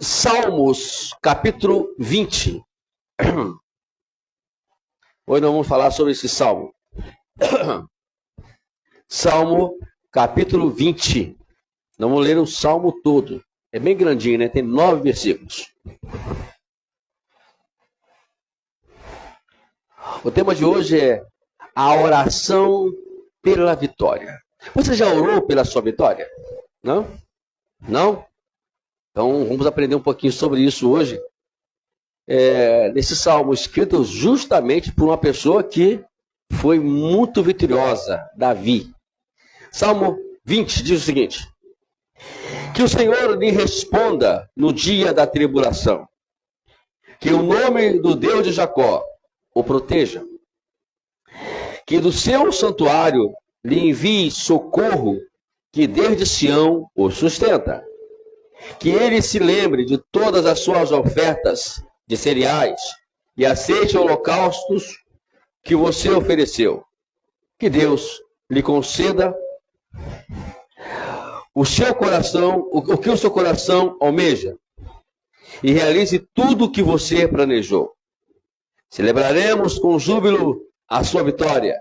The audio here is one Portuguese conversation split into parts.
Salmos, capítulo 20. Hoje nós vamos falar sobre esse salmo. Salmo, capítulo 20. Nós vamos ler o salmo todo. É bem grandinho, né? Tem 9 versículos. O tema de hoje é a oração pela vitória. Você já orou pela sua vitória? Não? Não? Então vamos aprender um pouquinho sobre isso hoje. Nesse salmo escrito justamente por uma pessoa que foi muito vitoriosa, Davi. Salmo 20 diz o seguinte: que o Senhor lhe responda no dia da tribulação, que o nome do Deus de Jacó o proteja, que do seu santuário lhe envie socorro, que desde Sião o sustenta, que ele se lembre de todas as suas ofertas de cereais e aceite holocaustos que você ofereceu, que Deus lhe conceda o seu coração, o que o seu coração almeja, e realize tudo o que você planejou. Celebraremos com júbilo a sua vitória.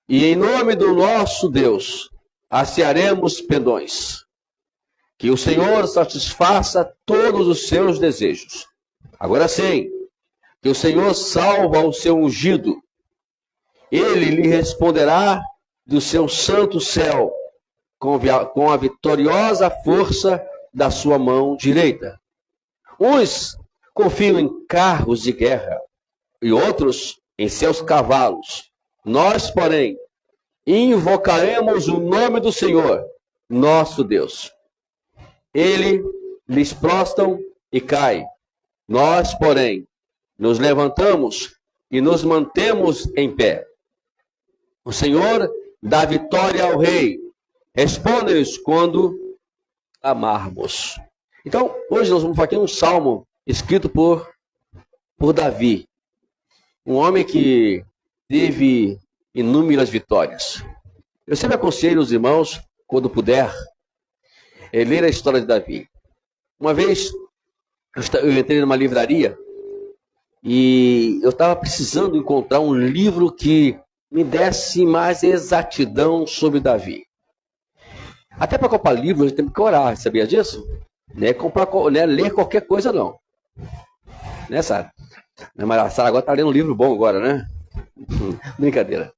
E em nome do nosso Deus, assearemos pendões. Que o Senhor satisfaça todos os seus desejos. Agora sim, que o Senhor salva o seu ungido. Ele lhe responderá do seu santo céu, com a vitoriosa força da sua mão direita. Uns confiam em carros de guerra e outros em seus cavalos. Nós, porém, invocaremos o nome do Senhor, nosso Deus. Ele lhes prostram e cai. Nós, porém, nos levantamos e nos mantemos em pé. O Senhor dá vitória ao rei. Responde-nos quando amarmos. Então, hoje nós vamos fazer um salmo escrito por Davi. Um homem que teve inúmeras vitórias. Eu sempre aconselho os irmãos, quando puder, ler a história de Davi. Uma vez, eu entrei numa livraria e eu estava precisando encontrar um livro que me desse mais exatidão sobre Davi. Até para comprar livro, a gente tem que orar, sabia disso? Não é ler qualquer coisa, não. Né, Sara? Mas a Sara agora está lendo um livro bom agora, né? Brincadeira.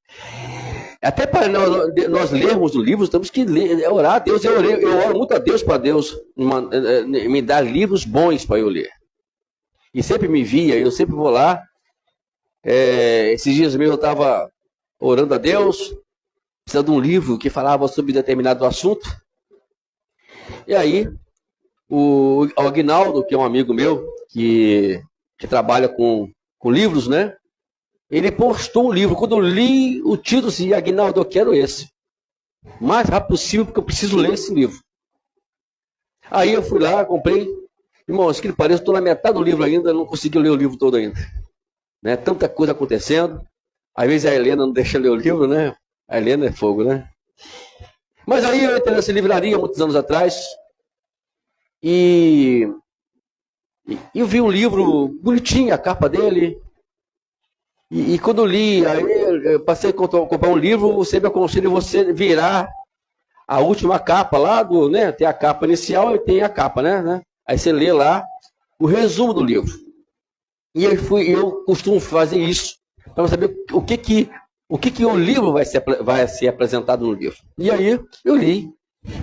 Até para nós lermos o livro, temos que orar a Deus. Eu oro muito a Deus para Deus me dar livros bons para eu ler. E sempre me via, eu sempre vou lá. Esses dias mesmo eu estava orando a Deus, precisando de um livro que falava sobre determinado assunto. E aí, o Aguinaldo, que é um amigo meu, que trabalha com livros, né? Ele postou um livro. Quando eu li o título, assim, Aguinaldo, eu quero esse. O mais rápido possível, porque eu preciso ler esse livro. Aí eu fui lá, comprei. Irmãos, que parece, estou na metade do livro ainda, não consegui ler o livro todo ainda. Né? Tanta coisa acontecendo. Às vezes a Helena não deixa ler o livro, né? A Helena é fogo, né? Mas aí eu entrei nessa livraria muitos anos atrás e eu vi um livro bonitinho, a capa dele. E quando eu li, aí eu passei a comprar um livro, eu sempre aconselho você virar a última capa lá, né? Tem a capa inicial e tem a capa, né? Aí você lê lá o resumo do livro. E eu costumo fazer isso, para saber o que o livro vai ser apresentado no livro. E aí eu li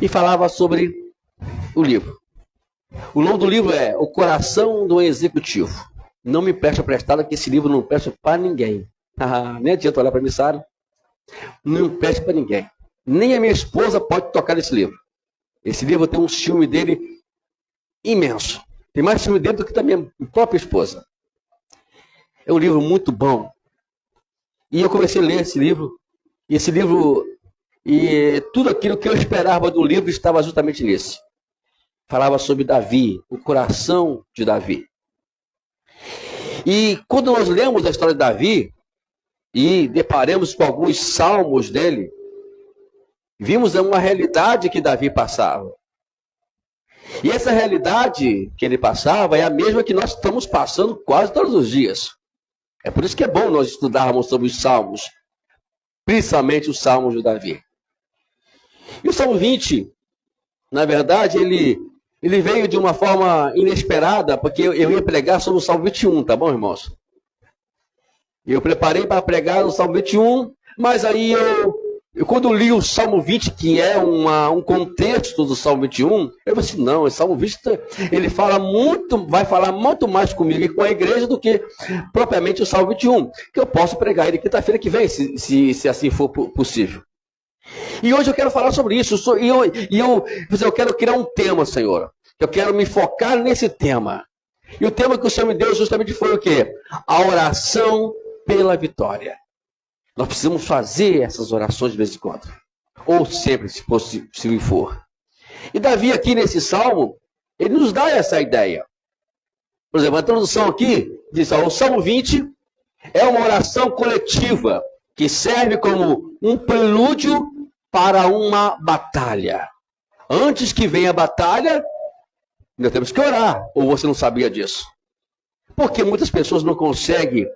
e falava sobre o livro. O nome do livro é O Coração do Executivo. Não me preste prestada, que esse livro não presta para ninguém. Nem adianta olhar para mim, Sara. Não presta para ninguém. Nem a minha esposa pode tocar nesse livro. Esse livro tem um ciúme dele imenso. Tem mais ciúme dele do que da minha própria esposa. É um livro muito bom. E eu comecei a ler esse livro. E esse livro, e tudo aquilo que eu esperava do livro estava justamente nesse. Falava sobre Davi, o coração de Davi. E quando nós lemos a história de Davi e deparamos com alguns salmos dele, vimos uma realidade que Davi passava. E essa realidade que ele passava é a mesma que nós estamos passando quase todos os dias. É por isso que é bom nós estudarmos sobre os salmos, principalmente os salmos de Davi. E o Salmo 20, na verdade, ele veio de uma forma inesperada, porque eu ia pregar sobre o Salmo 21, tá bom, irmãos? Eu preparei para pregar no Salmo 21, mas aí eu quando li o Salmo 20, que é um contexto do Salmo 21, eu falei assim, não, esse Salmo 20, ele vai falar muito mais comigo e com a igreja do que propriamente o Salmo 21, que eu posso pregar ele quinta-feira que vem, se assim for possível. E hoje eu quero falar sobre isso, eu quero criar um tema, Senhor. Eu quero me focar nesse tema. E o tema que o Senhor me deu justamente foi o quê? A oração pela vitória. Nós precisamos fazer essas orações de vez em quando. Ou sempre, se possível for. E Davi aqui nesse salmo, ele nos dá essa ideia. Por exemplo, a introdução aqui diz, o Salmo 20 é uma oração coletiva que serve como um prelúdio para uma batalha. Antes que venha a batalha, nós temos que orar. Ou você não sabia disso? Porque muitas pessoas não conseguem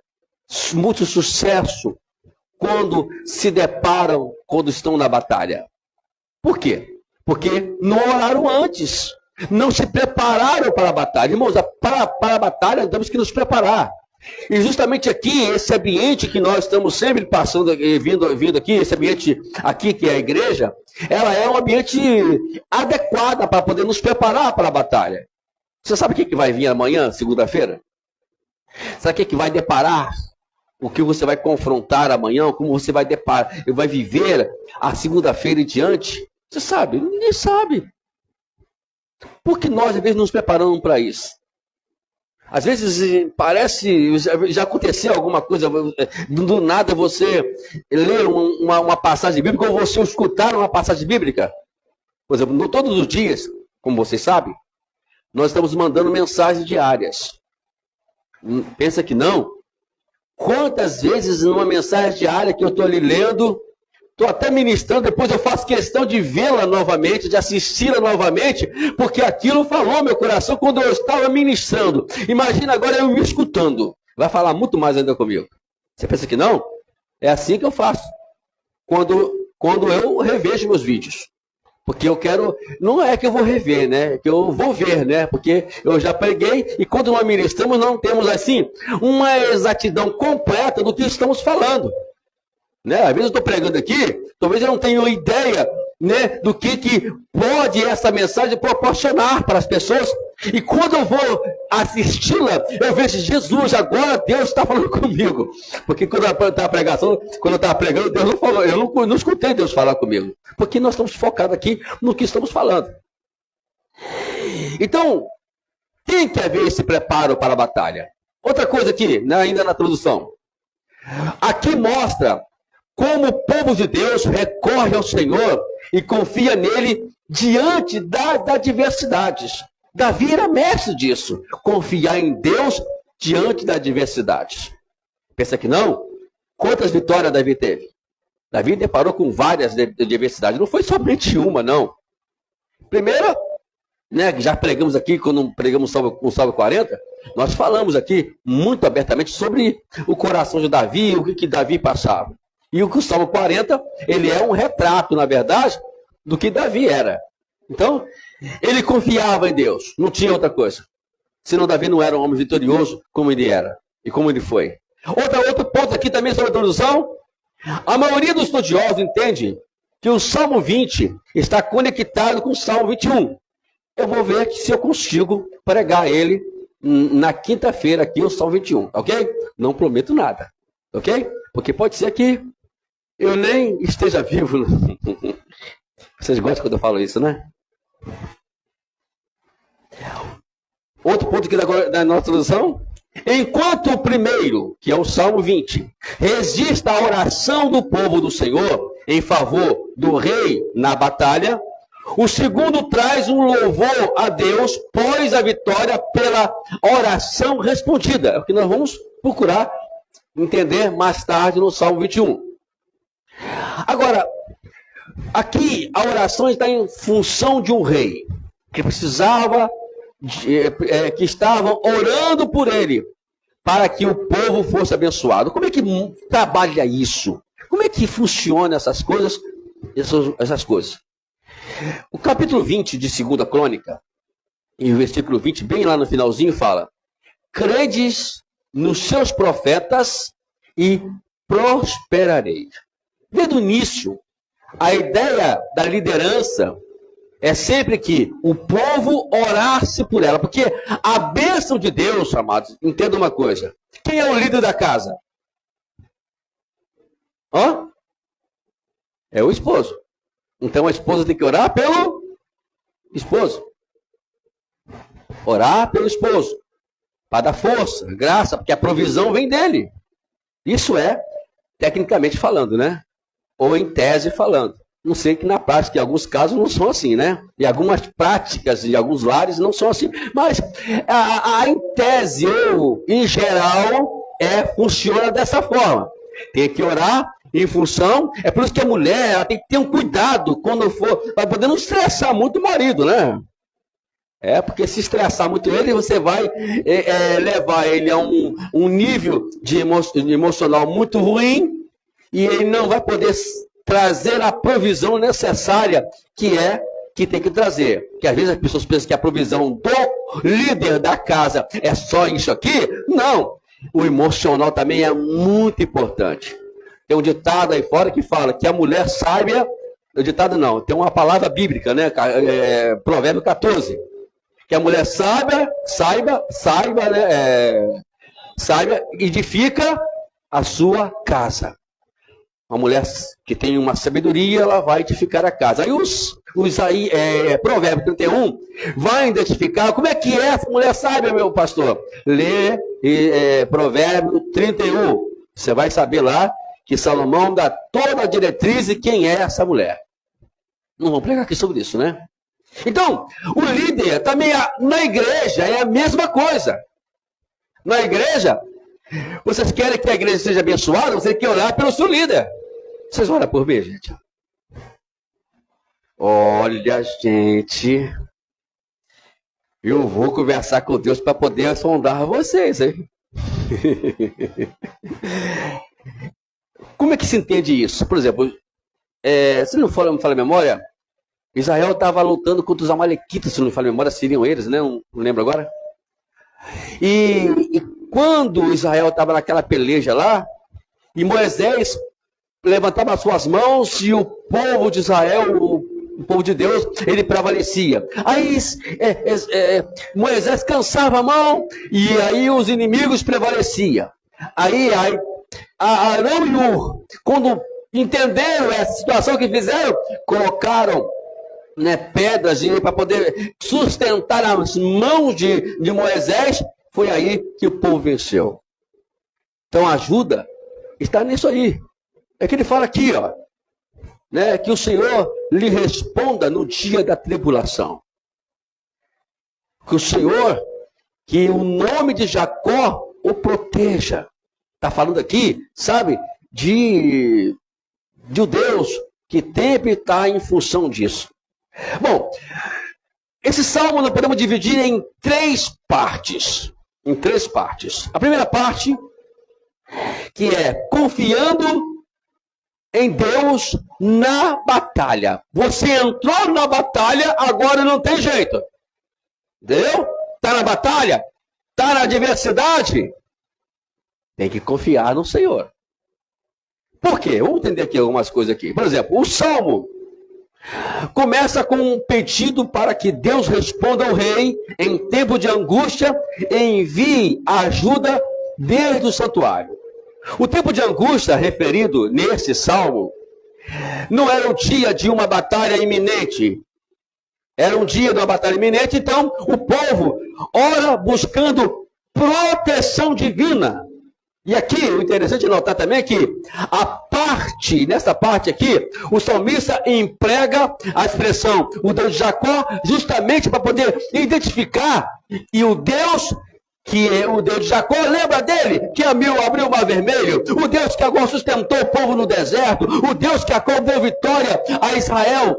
muito sucesso quando se deparam, quando estão na batalha. Por quê? Porque não oraram antes. Não se prepararam para a batalha. Irmãos, para a batalha temos que nos preparar. E justamente aqui, esse ambiente que nós estamos sempre passando, vindo aqui, esse ambiente aqui que é a igreja, ela é um ambiente adequado para poder nos preparar para a batalha. Você sabe o que vai vir amanhã, segunda-feira? Sabe o que vai deparar? O que você vai confrontar amanhã, como você vai viver a segunda-feira em diante? Você sabe? Ninguém sabe. Porque nós, às vezes, nos preparamos para isso. Às vezes parece, já aconteceu alguma coisa, do nada você ler uma passagem bíblica ou você escutar uma passagem bíblica. Por exemplo, todos os dias, como vocês sabem, nós estamos mandando mensagens diárias. Pensa que não? Quantas vezes numa mensagem diária que eu estou ali lendo, estou até ministrando, depois eu faço questão de vê-la novamente, de assisti-la novamente, porque aquilo falou meu coração quando eu estava ministrando. Imagina agora eu me escutando. Vai falar muito mais ainda comigo. Você pensa que não? É assim que eu faço. Quando eu revejo meus vídeos. Porque eu quero, não é que eu vou rever, né? É que eu vou ver, né? Porque eu já preguei e quando nós ministramos não temos assim uma exatidão completa do que estamos falando. Né? Às vezes eu estou pregando aqui, talvez eu não tenha ideia, né, do que pode essa mensagem proporcionar para as pessoas. E quando eu vou assisti-la, eu vejo Jesus, agora Deus está falando comigo. Porque quando eu estava pregando, Deus não falou, eu não escutei Deus falar comigo. Porque nós estamos focados aqui no que estamos falando. Então, tem que haver esse preparo para a batalha. Outra coisa aqui, né, ainda na tradução. Aqui mostra como o povo de Deus recorre ao Senhor e confia nele diante das adversidades. Davi era mestre disso, confiar em Deus diante das adversidades. Pensa que não? Quantas vitórias Davi teve? Davi deparou com várias adversidades, não foi somente uma, não. Primeira, né, já pregamos aqui, quando pregamos o Salmo 40, nós falamos aqui muito abertamente sobre o coração de Davi, o que Davi passava. E o Salmo 40, ele é um retrato, na verdade, do que Davi era. Então, ele confiava em Deus, não tinha outra coisa. Senão Davi não era um homem vitorioso como ele era e como ele foi. Outro ponto aqui também sobre a introdução. A maioria dos estudiosos entende que o Salmo 20 está conectado com o Salmo 21. Eu vou ver aqui se eu consigo pregar ele na quinta-feira aqui, o Salmo 21, ok? Não prometo nada, ok? Porque pode ser que eu nem esteja vivo. Vocês gostam quando eu falo isso, né? Outro ponto aqui da nossa tradução. Enquanto o primeiro, que é o Salmo 20, resiste à oração do povo do Senhor em favor do rei na batalha, o segundo traz um louvor a Deus, pois a vitória pela oração respondida. É o que nós vamos procurar entender mais tarde no Salmo 21. Agora, aqui a oração está em função de um rei. que precisava, que estavam orando por ele, para que o povo fosse abençoado. Como é que trabalha isso? Como é que funciona essas coisas? Essas coisas. O capítulo 20 de 2 Crônica, e o versículo 20, bem lá no finalzinho, fala: credes nos seus profetas e prosperareis. Desde o início, a ideia da liderança é sempre que o povo orasse por ela, porque a bênção de Deus, amados, entenda uma coisa: quem é o líder da casa? É o esposo. Então a esposa tem que orar pelo esposo. Orar pelo esposo, para dar força, graça, porque a provisão vem dele. Isso é, tecnicamente falando, né? Ou em tese falando. Não sei que na prática, em alguns casos, não são assim, né? E algumas práticas, em alguns lares, não são assim. Mas em tese, ou em geral, funciona dessa forma. Tem que orar em função. É por isso que a mulher ela tem que ter um cuidado quando for, para poder não estressar muito o marido, né? Porque se estressar muito ele, você vai levar ele a um nível de emocional muito ruim, e ele não vai poder trazer a provisão necessária que tem que trazer. Porque às vezes as pessoas pensam que a provisão do líder da casa é só isso aqui. Não. O emocional também é muito importante. Tem um ditado aí fora que fala que a mulher sábia... O ditado não, tem uma palavra bíblica, né? Provérbio 14. Que a mulher saiba, né? Saiba, edifica a sua casa. Uma mulher que tem uma sabedoria, ela vai edificar a casa. Aí Provérbio 31 vai identificar como é que é essa mulher sábia, meu pastor. Lê Provérbio 31. Você vai saber lá que Salomão dá toda a diretriz de quem é essa mulher. Não vamos pregar aqui sobre isso, né? Então, o líder também na igreja é a mesma coisa. Na igreja, vocês querem que a igreja seja abençoada, você tem que orar pelo seu líder. Vocês oram por mim, gente? Olha, gente, eu vou conversar com Deus para poder sondar vocês, hein? Como é que se entende isso? Por exemplo, se não me fala a memória, Israel estava lutando contra os amalequitas, se não me fala a memória, seriam eles, né? Não lembro agora. E quando Israel estava naquela peleja lá, e Moisés levantava as suas mãos, e o povo de Israel, o povo de Deus, ele prevalecia. Aí Moisés cansava a mão, e aí os inimigos prevaleciam. Aí Arão e Hur, quando entenderam essa situação que fizeram, colocaram pedras para poder sustentar as mãos de Moisés. Foi aí que o povo venceu. Então a ajuda está nisso aí. É que ele fala aqui, que o Senhor lhe responda no dia da tribulação. Que o Senhor, que o nome de Jacó o proteja. Está falando aqui, sabe, de um Deus que sempre está em função disso. Bom, esse salmo nós podemos dividir em três partes. A primeira parte, que é confiando em Deus na batalha. Você entrou na batalha, agora não tem jeito. Entendeu? Está na batalha? Está na adversidade? Tem que confiar no Senhor. Por quê? Vamos entender aqui algumas coisas aqui. Por exemplo, o salmo começa com um pedido para que Deus responda ao rei em tempo de angústia e envie ajuda desde o santuário. O tempo de angústia referido nesse salmo não era o dia de uma batalha iminente. Era um dia de uma batalha iminente, então o povo ora buscando proteção divina. E aqui, o interessante é notar também é que nessa parte aqui, o salmista emprega a expressão, o Deus de Jacó, justamente para poder identificar e o Deus que é o Deus de Jacó, lembra dele, que abriu o mar vermelho, o Deus que agora sustentou o povo no deserto, o Deus que agora deu vitória a Israel,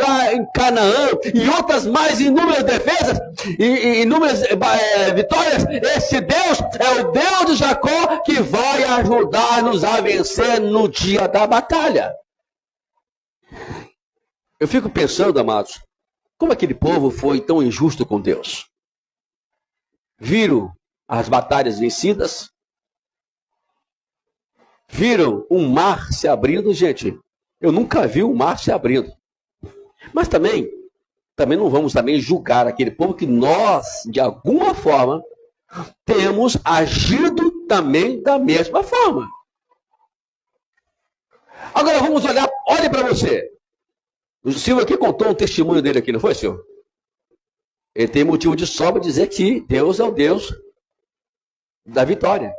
lá em Canaã, e outras mais inúmeras defesas, e inúmeras vitórias. Esse Deus é o Deus de Jacó que vai ajudar-nos a vencer no dia da batalha. Eu fico pensando, amados, como aquele povo foi tão injusto com Deus. Viram as batalhas vencidas? Viram um mar se abrindo? Gente, eu nunca vi um mar se abrindo. Mas também não vamos julgar aquele povo que nós, de alguma forma, temos agido também da mesma forma. Agora vamos olhar, olhe para você. O Silvio aqui contou um testemunho dele aqui, não foi, Silvio? Ele tem motivo de sobra dizer que Deus é o Deus da vitória.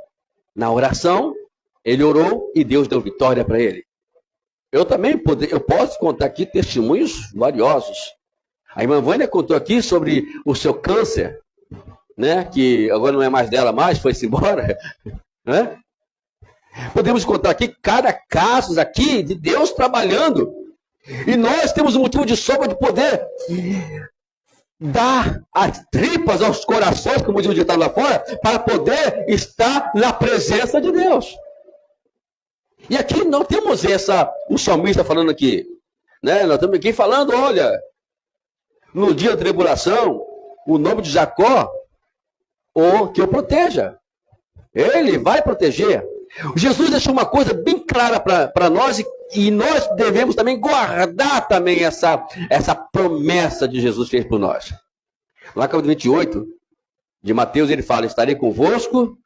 Na oração, ele orou e Deus deu vitória para ele. Eu também posso contar aqui testemunhos valiosos. A irmã Vânia contou aqui sobre o seu câncer, né? Que agora não é mais dela mais, foi-se embora. Né? Podemos contar aqui cada caso aqui de Deus trabalhando. E nós temos um motivo de sobra de poder dar as tripas aos corações, como diz o ditado lá fora, para poder estar na presença de Deus. E aqui não temos o salmista falando aqui, né? Nós estamos aqui falando, olha, no dia da tribulação, o nome de Jacó, que o proteja. Ele vai proteger. Jesus deixou uma coisa bem clara para nós e nós devemos também guardar também essa promessa de Jesus fez por nós. Lá no capítulo 28 de Mateus ele fala, estarei convosco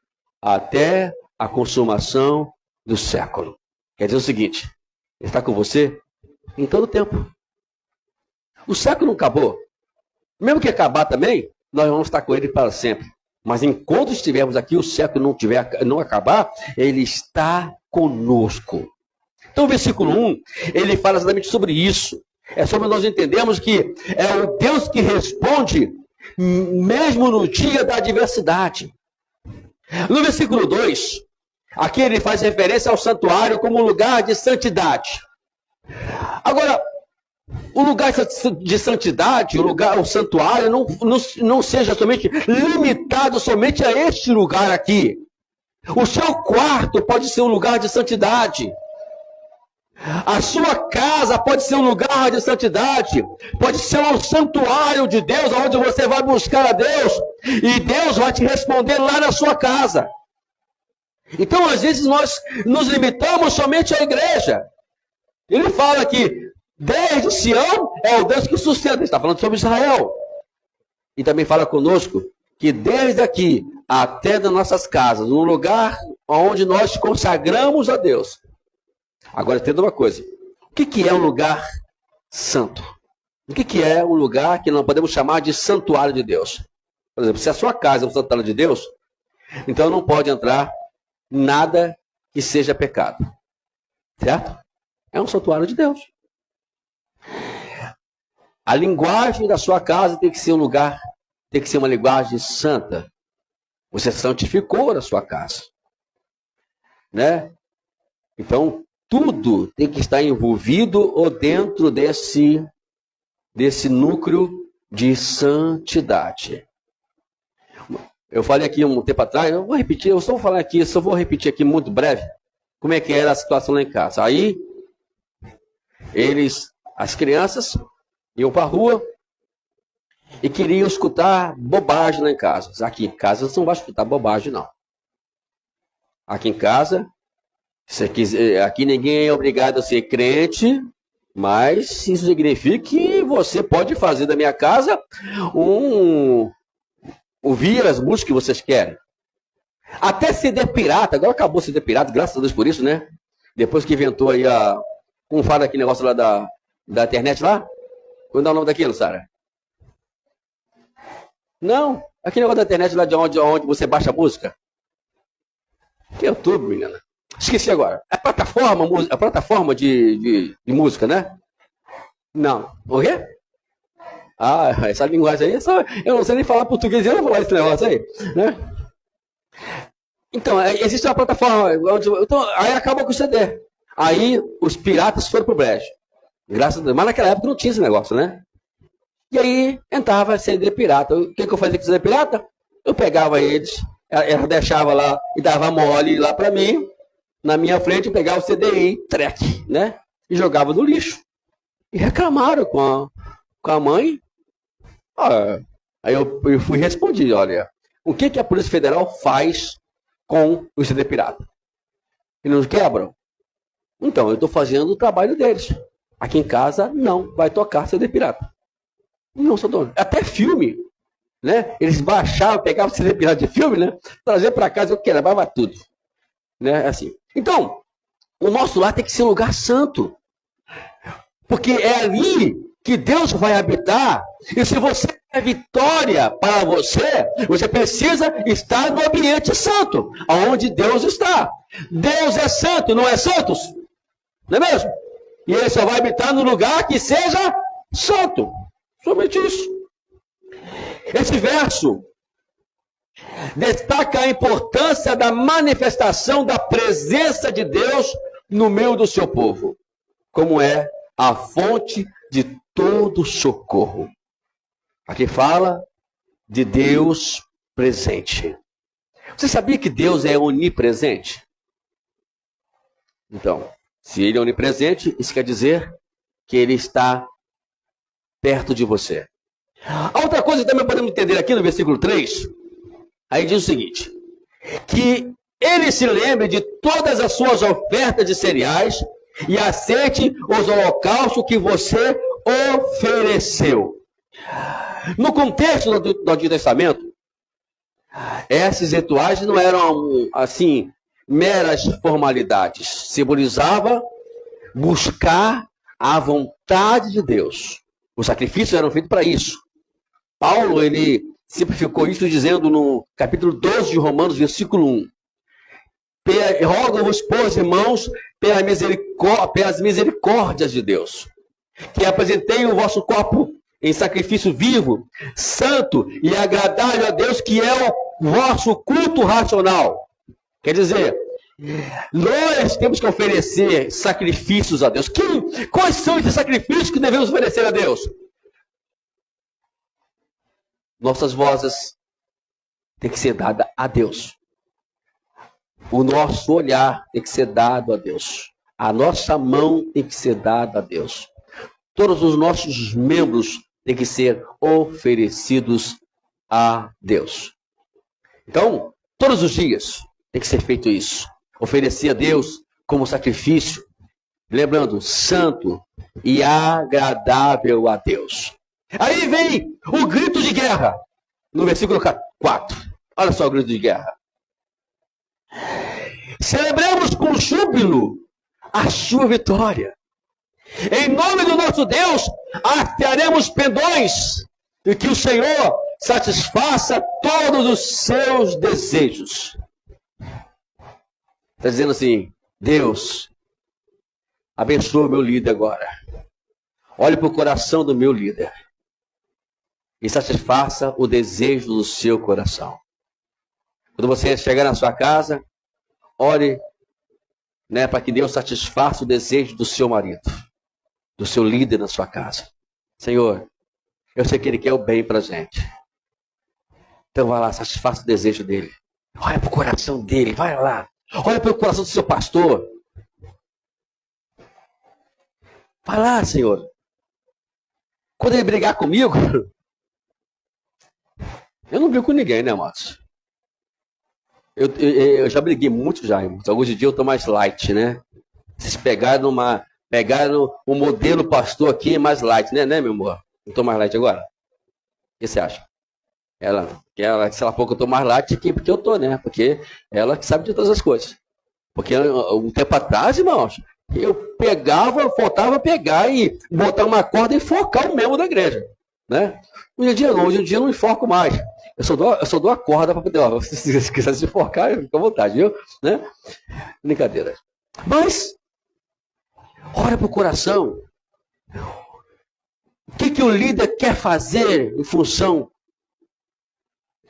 até a consumação do século. Quer dizer o seguinte, ele está com você em todo o tempo. O século não acabou. Mesmo que acabar também, nós vamos estar com ele para sempre. Mas enquanto estivermos aqui, o século não acabar, ele está conosco. Então o versículo 1, ele fala exatamente sobre isso. É sobre nós entendermos que é o Deus que responde mesmo no dia da adversidade. No versículo 2, aqui ele faz referência ao santuário como lugar de santidade. Agora, o lugar de santidade, o santuário, não seja somente limitado somente a este lugar aqui. O seu quarto pode ser um lugar de santidade. A sua casa pode ser um lugar de santidade. Pode ser um santuário de Deus, onde você vai buscar a Deus. E Deus vai te responder lá na sua casa. Então, às vezes, nós nos limitamos somente à igreja. Ele fala que desde Sião é o Deus que sustenta. Ele está falando sobre Israel. E também fala conosco que desde aqui até das nossas casas, um lugar onde nós consagramos a Deus. Agora, entenda uma coisa. O que é um lugar santo? O que é um lugar que nós podemos chamar de santuário de Deus? Por exemplo, se a sua casa é um santuário de Deus, então não pode entrar nada que seja pecado. Certo? É um santuário de Deus. A linguagem da sua casa tem que ser tem que ser uma linguagem santa. Você santificou a sua casa. Né? Então, tudo tem que estar envolvido ou dentro desse núcleo de santidade. Eu falei aqui um tempo atrás, eu vou repetir aqui muito breve, como é que era a situação lá em casa. Aí, as crianças iam para a rua e queriam escutar bobagem lá em casa. Aqui em casa você não vai escutar bobagem, não. Aqui em casa, aqui ninguém é obrigado a ser crente, mas isso significa que você pode fazer da minha casa ouvir as músicas que vocês querem. Até CD pirata, agora acabou CD pirata, graças a Deus por isso, né? Depois que inventou aí como fala aquele negócio lá da internet lá? Qual é o nome daquilo, Sara? Não, aquele negócio da internet lá de onde você baixa a música. Que YouTube, menina. Esqueci agora. É plataforma de música, né? Não. O quê? Essa linguagem aí, eu não sei nem falar português, eu não vou falar esse negócio aí, né? Então, existe uma plataforma, então, aí acaba com o CD. Aí os piratas foram pro brejo. Graças a Deus. Mas naquela época não tinha esse negócio, né? E aí entrava CD pirata. O que eu fazia com CD pirata? Eu pegava eles, ela deixava lá e dava mole lá para mim. Na minha frente, eu pegava o CDI, track, né? E jogava no lixo. E reclamaram com a mãe. Aí eu fui respondi, olha, o que a Polícia Federal faz com o CD pirata? E nos quebram? Então, eu estou fazendo o trabalho deles. Aqui em casa, não vai tocar CD pirata. Não, sou dono. Até filme, né? Eles baixavam, pegavam CD pirata de filme, né? Trazer para casa, eu quebrava tudo. Né? Assim. Então, o nosso lar tem que ser um lugar santo. Porque é ali que Deus vai habitar. E se você quer vitória para você, você precisa estar no ambiente santo, onde Deus está. Deus é santo, não é santos? Não é mesmo? E ele só vai habitar no lugar que seja santo. Somente isso. Esse verso destaca a importância da manifestação da presença de Deus no meio do seu povo, como é a fonte de todo socorro. Aqui fala de Deus presente. Você sabia que Deus é onipresente? Então, se ele é onipresente, isso quer dizer que ele está perto de você. A outra coisa que também podemos entender aqui no versículo 3, aí diz o seguinte, que ele se lembre de todas as suas ofertas de cereais e aceite os holocaustos que você ofereceu. No contexto do Antigo Testamento, esses rituais não eram, assim, meras formalidades. Simbolizava buscar a vontade de Deus. Os sacrifícios eram feitos para isso. Paulo, ele simplificou isso dizendo no capítulo 12 de Romanos, versículo 1. Rogo-vos, pois, irmãos, pelas misericórdias de Deus, que apresentei o vosso corpo em sacrifício vivo, santo e agradável a Deus, que é o vosso culto racional. Quer dizer, nós temos que oferecer sacrifícios a Deus. Quais são esses sacrifícios que devemos oferecer a Deus? Nossas vozes têm que ser dadas a Deus. O nosso olhar tem que ser dado a Deus. A nossa mão tem que ser dada a Deus. Todos os nossos membros têm que ser oferecidos a Deus. Então, todos os dias tem que ser feito isso. Oferecer a Deus como sacrifício, lembrando, santo e agradável a Deus. Aí vem o grito de guerra, no versículo 4. Olha só o grito de guerra. Celebremos com júbilo a sua vitória. Em nome do nosso Deus, atearemos pendões e que o Senhor satisfaça todos os seus desejos. Está dizendo assim, Deus, abençoa o meu líder agora. Olhe para o coração do meu líder e satisfaça o desejo do seu coração. Quando você chegar na sua casa, ore, né, para que Deus satisfaça o desejo do seu marido, do seu líder na sua casa. Senhor, eu sei que Ele quer o bem para a gente. Então vai lá, satisfaça o desejo dele. Olha para o coração dele, vai lá. Olha para o coração do seu pastor. Vai lá, Senhor. Quando ele brigar comigo, eu não brigo com ninguém, né, Márcio? Eu já briguei muito já, irmãos. Alguns dias eu estou mais light, né? Vocês pegaram o modelo pastor aqui mais light, né, meu amor? Não estou mais light agora? O que você acha? Se ela for que eu estou mais light aqui, porque eu estou, né? Porque ela que sabe de todas as coisas. Porque um tempo atrás, irmãos, eu faltava pegar e botar uma corda e enforcar o membro da igreja, né? Hoje em dia eu não enforco mais. Eu só dou a corda para poder, se quiser se enforcar, fica à vontade, viu? Né? Brincadeira. Mas, olha para o coração. O que o líder quer fazer em função?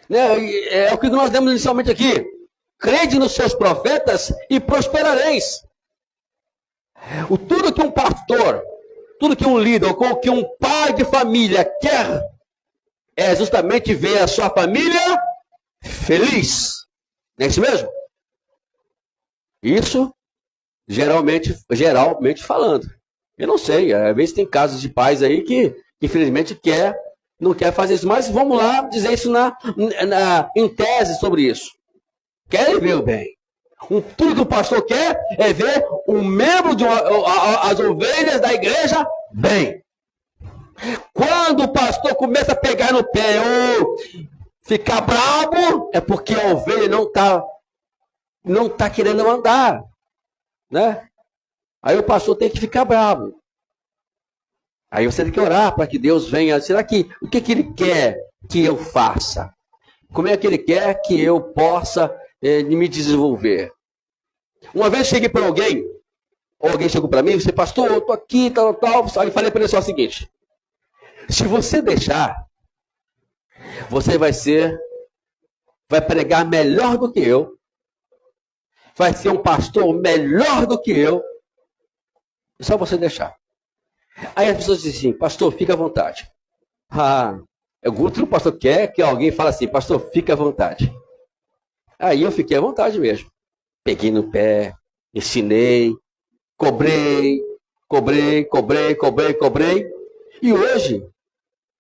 Né? É o que nós demos inicialmente aqui. crede nos seus profetas e prosperareis. Tudo que um pastor, tudo que um líder, ou que um pai de família quer, é justamente ver a sua família feliz. Não é isso mesmo? Isso, geralmente falando. Eu não sei, às vezes tem casos de pais aí que infelizmente não quer fazer isso, mas vamos lá dizer isso em tese sobre isso. Querem ver o bem. Tudo que o pastor quer é ver um membro as ovelhas da igreja bem. Quando o pastor começa a pegar no pé ou ficar bravo, é porque a ovelha não tá querendo andar, né? Aí o pastor tem que ficar bravo. Aí você tem que orar para que Deus venha. Será que o que ele quer que eu faça? Como é que ele quer que eu possa me desenvolver? Uma vez cheguei para alguém, ou alguém chegou para mim e disse: pastor, eu estou aqui, tal. Aí falei para ele só o seguinte: se você deixar, você vai pregar melhor do que eu, vai ser um pastor melhor do que eu, é só você deixar. Aí as pessoas dizem assim: pastor, fica à vontade. O outro pastor quer que alguém fale assim: pastor, fica à vontade. Aí eu fiquei à vontade mesmo. Peguei no pé, ensinei, cobrei. E hoje,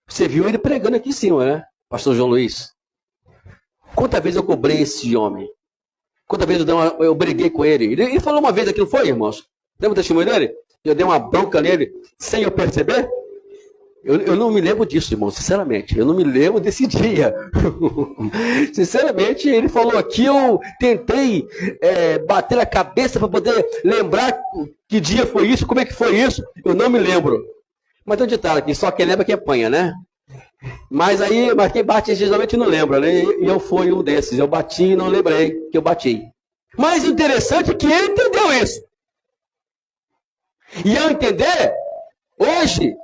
você viu ele pregando aqui em cima, né? Pastor João Luiz. Quantas vezes eu cobrei esse homem? Quantas vezes eu briguei com ele? Ele falou uma vez aqui, não foi, irmãos? Lembra o testemunho dele? Eu dei uma bronca nele sem eu perceber? Eu não me lembro disso, irmão, sinceramente. Eu não me lembro desse dia. Sinceramente, ele falou aqui, eu tentei bater a cabeça para poder lembrar que dia foi isso, como é que foi isso. Eu não me lembro. Mas tem um ditado aqui: só quem lembra que apanha, né? Mas quem bate geralmente não lembra, né? E eu fui um desses. Eu bati e não lembrei que eu bati. Mas o interessante é que ele entendeu isso. E ao entender, hoje,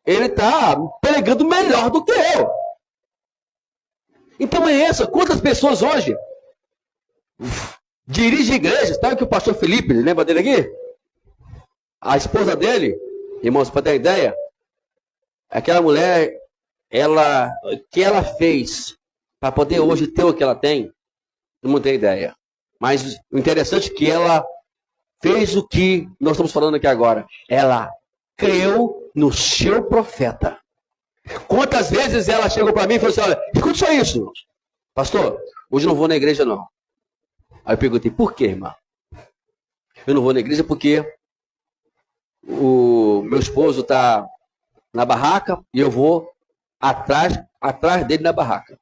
ele está pregando melhor do que eu. Então é isso. Quantas pessoas hoje dirigem igrejas? Sabe que o pastor Felipe, lembra dele aqui? A esposa dele, irmãos, para ter ideia, aquela mulher, que ela fez para poder hoje ter o que ela tem, não tem ideia. Mas o interessante é que ela fez o que nós estamos falando aqui agora. Ela creu no seu profeta. Quantas vezes ela chegou para mim e falou assim: olha, escuta só isso, irmãos. Pastor, hoje eu não vou na igreja não. Aí eu perguntei: por quê, irmã? Eu não vou na igreja porque o meu esposo está na barraca e eu vou atrás dele na barraca.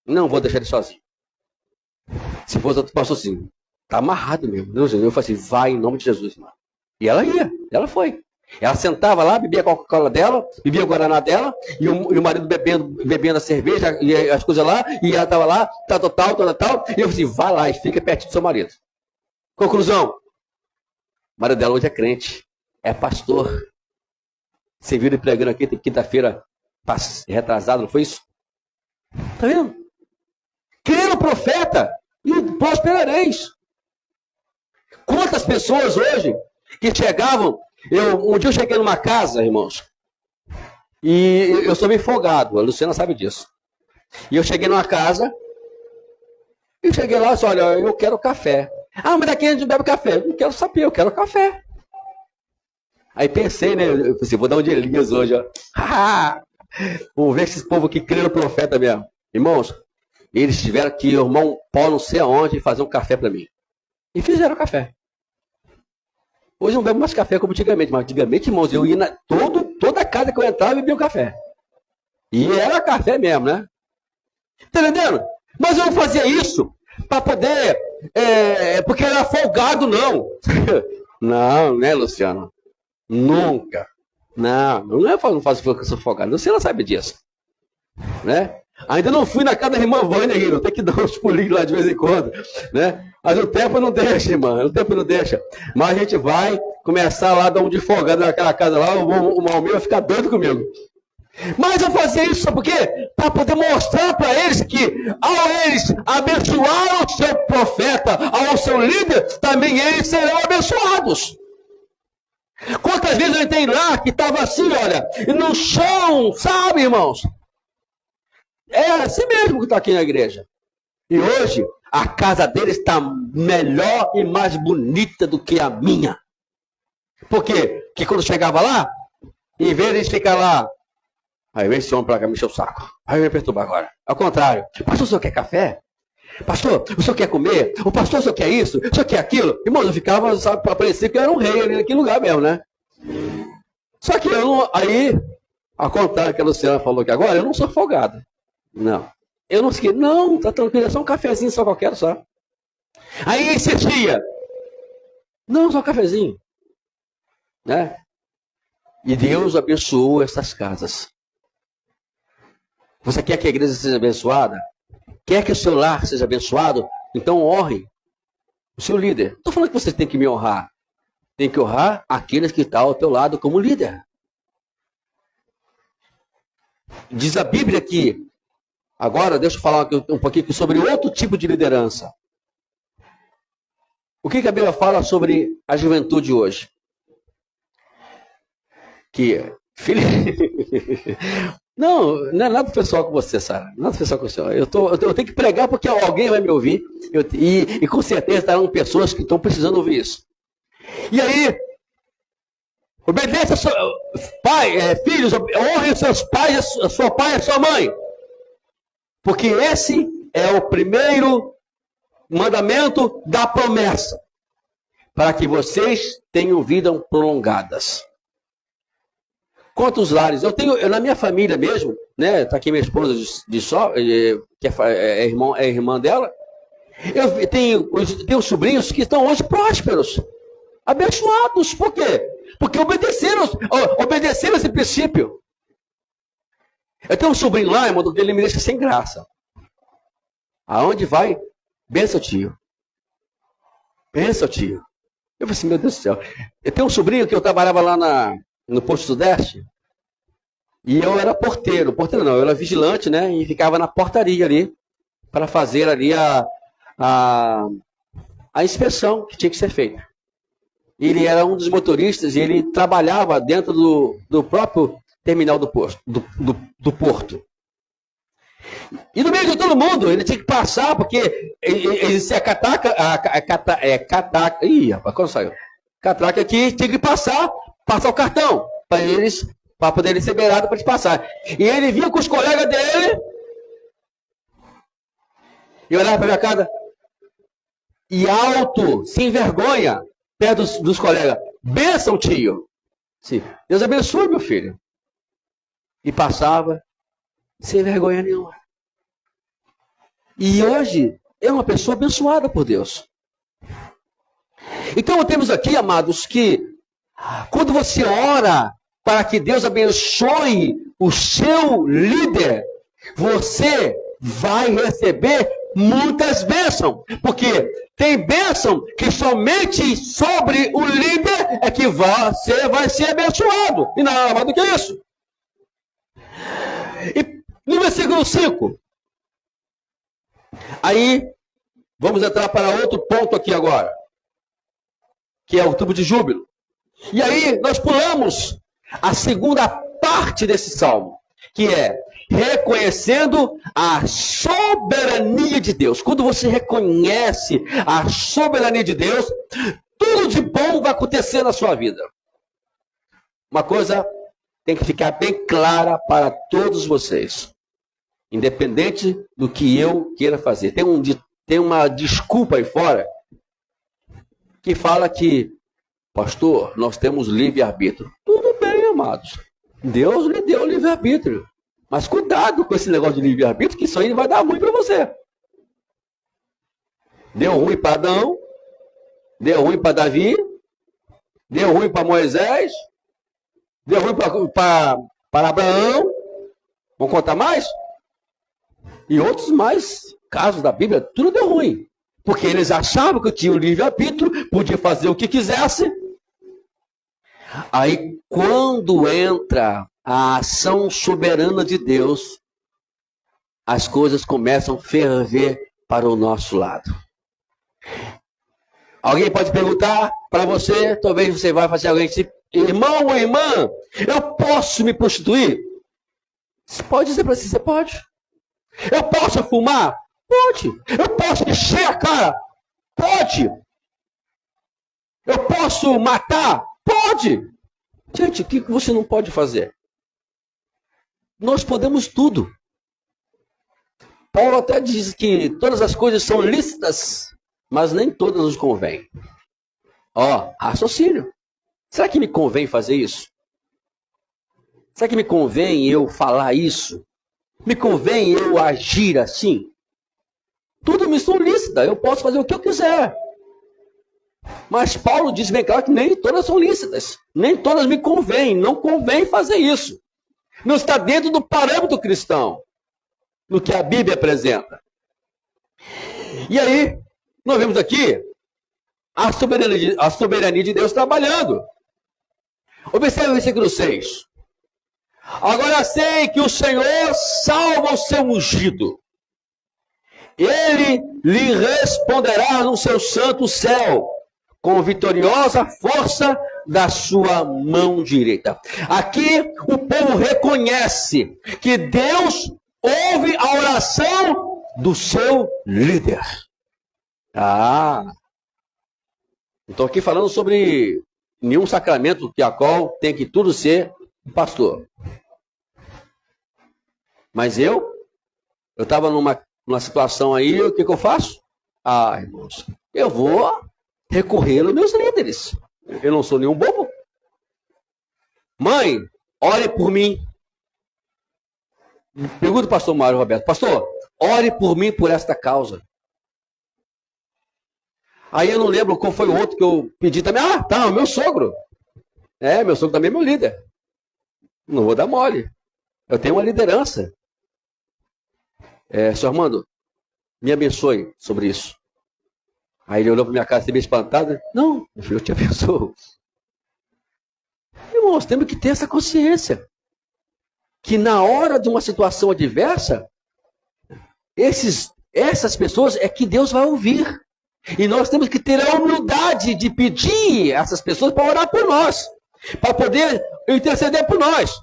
Não vou deixar ele sozinho. Se fosse outro pastor assim, tá amarrado mesmo. Eu falei assim: vai em nome de Jesus, irmã. E ela ia, ela foi. Ela sentava lá, bebia a Coca-Cola dela, bebia o Guaraná dela, e o marido bebendo a cerveja e as coisas lá, e ela estava lá, tal. E eu falei assim: vai lá e fica pertinho do seu marido. Conclusão: o marido dela hoje é crente, é pastor. Você viu ele pregando aqui quinta-feira retrasado, não foi isso? Tá vendo? Crê no profeta e prosperareis. Quantas pessoas hoje que chegavam... Um dia eu cheguei numa casa, irmãos, e eu sou meio folgado, a Luciana sabe disso. E eu cheguei numa casa, e cheguei lá e disse: olha, eu quero café. Mas daqui a gente bebe café. Eu não quero saber, eu quero café. Aí pensei, né, eu pensei: vou dar um de Elias hoje, ó. Vou ver esses povo que crê no profeta mesmo. Irmãos, eles tiveram que arrumar um pó não sei aonde e fazer um café para mim. E fizeram café. Hoje eu não bebo mais café como antigamente, mas antigamente, irmãos, eu ia toda casa que eu entrava e bebia um café. E era café mesmo, né? Tá entendendo? Mas eu não fazia isso para poder, porque eu era folgado, não. Não, né, Luciano? Nunca. Não é para não fazer porque eu sou folgado. Luciana sabe disso. Né? Ainda não fui na casa da irmã Vânia ainda, tem que dar uns pulinhos lá de vez em quando, né? Mas o tempo não deixa, irmã, o tempo não deixa. Mas a gente vai começar lá a dar um de folgado naquela casa lá, o Malmir vai ficar doido comigo. Mas eu fazia isso, sabe por quê? Para poder mostrar para eles que, ao eles abençoar o seu seu líder, também eles serão abençoados. Quantas vezes eu entrei lá que estava assim, olha, no chão, sabe, irmãos? É assim mesmo que está aqui na igreja. E hoje, a casa deles está melhor e mais bonita do que a minha. Por quê? Porque quando chegava lá, em vez de eles ficar lá, aí vem esse homem para cá me encher o saco. Aí me perturbar agora. Ao contrário. Pastor, o senhor quer café? Pastor, o senhor quer comer? O pastor, o senhor quer isso? O senhor quer aquilo? Irmão, eu ficava, sabe, para parecer que eu era um rei ali naquele lugar mesmo, né? Só que eu não, aí, ao contrário que a Luciana falou aqui agora, eu não sou folgado. Não. Eu não sei, não, tá tranquilo, é só um cafezinho só qualquer, só. Aí insistia. Não, só um cafezinho. Né? E Deus abençoou essas casas. Você quer que a igreja seja abençoada? Quer que o seu lar seja abençoado? Então honre o seu líder. Não estou falando que você tem que me honrar. Tem que honrar aqueles que estão ao teu lado como líder. Diz a Bíblia que, agora deixa eu falar um pouquinho sobre outro tipo de liderança. O que a Bíblia fala sobre a juventude hoje? Que, filho... Não é nada pessoal com você, Sara. Nada pessoal com você. Eu tenho que pregar porque alguém vai me ouvir. E com certeza estarão pessoas que estão precisando ouvir isso. E aí, obedeça a seu pai, filhos, honre os seus pais, a sua pai e a sua mãe. Porque esse é o primeiro mandamento da promessa. Para que vocês tenham vidas prolongadas. Quantos lares? Eu tenho, na minha família mesmo, né? Está aqui minha esposa que é irmã dela. Eu tenho sobrinhos que estão hoje prósperos, abençoados. Por quê? Porque obedeceram esse princípio. Eu tenho um sobrinho lá, irmão, ele me deixa sem graça. Aonde vai? Benção, tio. Benção, tio. Eu falei assim, meu Deus do céu. Eu tenho um sobrinho que eu trabalhava lá no Posto Sudeste, e eu era porteiro não, eu era vigilante, né, e ficava na portaria ali, para fazer ali a inspeção que tinha que ser feita. Ele era um dos motoristas, e ele trabalhava dentro do próprio terminal do porto. E no meio de todo mundo, ele tinha que passar, porque existia a catraca, ih, rapaz, quando saiu? Catraca aqui, tinha que passar o cartão, para poder ser liberado para eles passar. E ele vinha com os colegas dele, e olhava para minha casa, e alto, sem vergonha, perto dos colegas. Benção, tio. Sim. Deus abençoe, meu filho. E passava, sem vergonha nenhuma. E hoje, é uma pessoa abençoada por Deus. Então, temos aqui, amados, que quando você ora para que Deus abençoe o seu líder, você vai receber muitas bênçãos. Porque tem bênção que somente sobre o líder é que você vai ser abençoado. E nada mais do que isso. E no versículo 5. Aí, vamos entrar para outro ponto aqui agora. Que é o tubo de júbilo. E aí, nós pulamos a segunda parte desse salmo, que é reconhecendo a soberania de Deus. Quando você reconhece a soberania de Deus, tudo de bom vai acontecer na sua vida. Uma coisa tem que ficar bem clara para todos vocês, independente do que eu queira fazer. Tem uma desculpa aí fora que fala que, pastor, nós temos livre-arbítrio. Tudo bem, amados. Deus lhe deu livre-arbítrio. Mas cuidado com esse negócio de livre-arbítrio, que isso aí vai dar ruim para você. Deu ruim para Adão, deu ruim para Davi, deu ruim para Moisés, deu ruim para Abraão. Vamos contar mais? E outros mais casos da Bíblia, tudo deu ruim. Porque eles achavam que tinham livre-arbítrio, podia fazer o que quisesse. Aí, quando entra a ação soberana de Deus, as coisas começam a ferver para o nosso lado. Alguém pode perguntar para você, talvez você vai fazer alguém assim, irmão ou irmã, eu posso me prostituir? Você pode dizer para si, você pode. Eu posso fumar? Pode. Eu posso encher a cara? Pode. Eu posso matar? Pode. Gente, o que você não pode fazer? Nós podemos tudo. Paulo até diz que todas as coisas são lícitas, mas nem todas nos convêm. Raciocínio. Será que me convém fazer isso? Será que me convém eu falar isso? Me convém eu agir assim? Tudo me são lícitas, eu posso fazer o que eu quiser. Mas Paulo diz bem claro que nem todas são lícitas. Nem todas me convêm, não convém fazer isso. Não está dentro do parâmetro cristão, no que a Bíblia apresenta. E aí, nós vemos aqui a soberania de Deus trabalhando. Observe o versículo 6. Agora sei que o Senhor salva o seu ungido. Ele lhe responderá no seu santo céu, com vitoriosa força da sua mão direita. Aqui o povo reconhece que Deus ouve a oração do seu líder. Não estou aqui falando sobre nenhum sacramento que a qual tem que tudo ser pastor. Mas eu estava numa situação aí, o que eu faço? Irmãos, eu vou recorrer aos meus líderes. Eu não sou nenhum bobo. Mãe, ore por mim. Pergunta ao pastor Mário Roberto, pastor, ore por mim por esta causa. Aí eu não lembro qual foi o outro que eu pedi também. O meu sogro. Meu sogro também é meu líder. Não vou dar mole. Eu tenho uma liderança. Senhor Armando, me abençoe sobre isso. Aí ele olhou para minha cara, assim, meio espantado. Não, meu filho, eu te abençoo. Irmãos, temos que ter essa consciência. Que na hora de uma situação adversa, essas pessoas é que Deus vai ouvir. E nós temos que ter a humildade de pedir a essas pessoas para orar por nós. Para poder interceder por nós.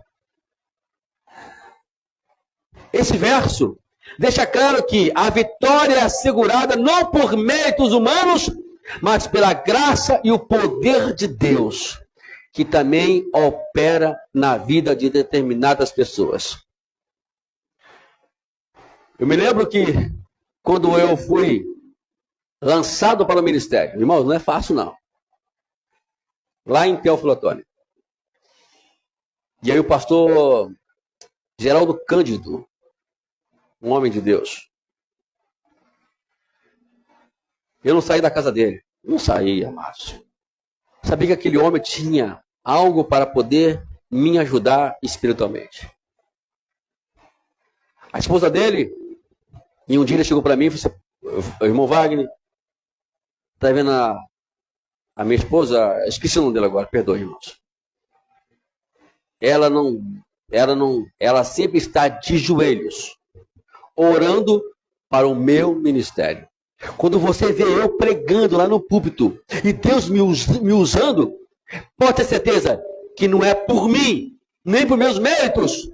Esse verso deixa claro que a vitória é assegurada não por méritos humanos, mas pela graça e o poder de Deus, que também opera na vida de determinadas pessoas. Eu me lembro que quando eu fui lançado para o ministério, irmãos, não é fácil não. Lá em Teófilo Otoni. E aí o pastor Geraldo Cândido, um homem de Deus. Eu não saí da casa dele. Não saí, amados. Sabia que aquele homem tinha algo para poder me ajudar espiritualmente. A esposa dele, e um dia ele chegou para mim e falou assim, irmão Wagner, tá vendo a minha esposa, esqueci o nome dela agora, perdoe, irmãos. Ela sempre está de joelhos, orando para o meu ministério. Quando você vê eu pregando lá no púlpito e Deus me usando, pode ter certeza que não é por mim, nem por meus méritos,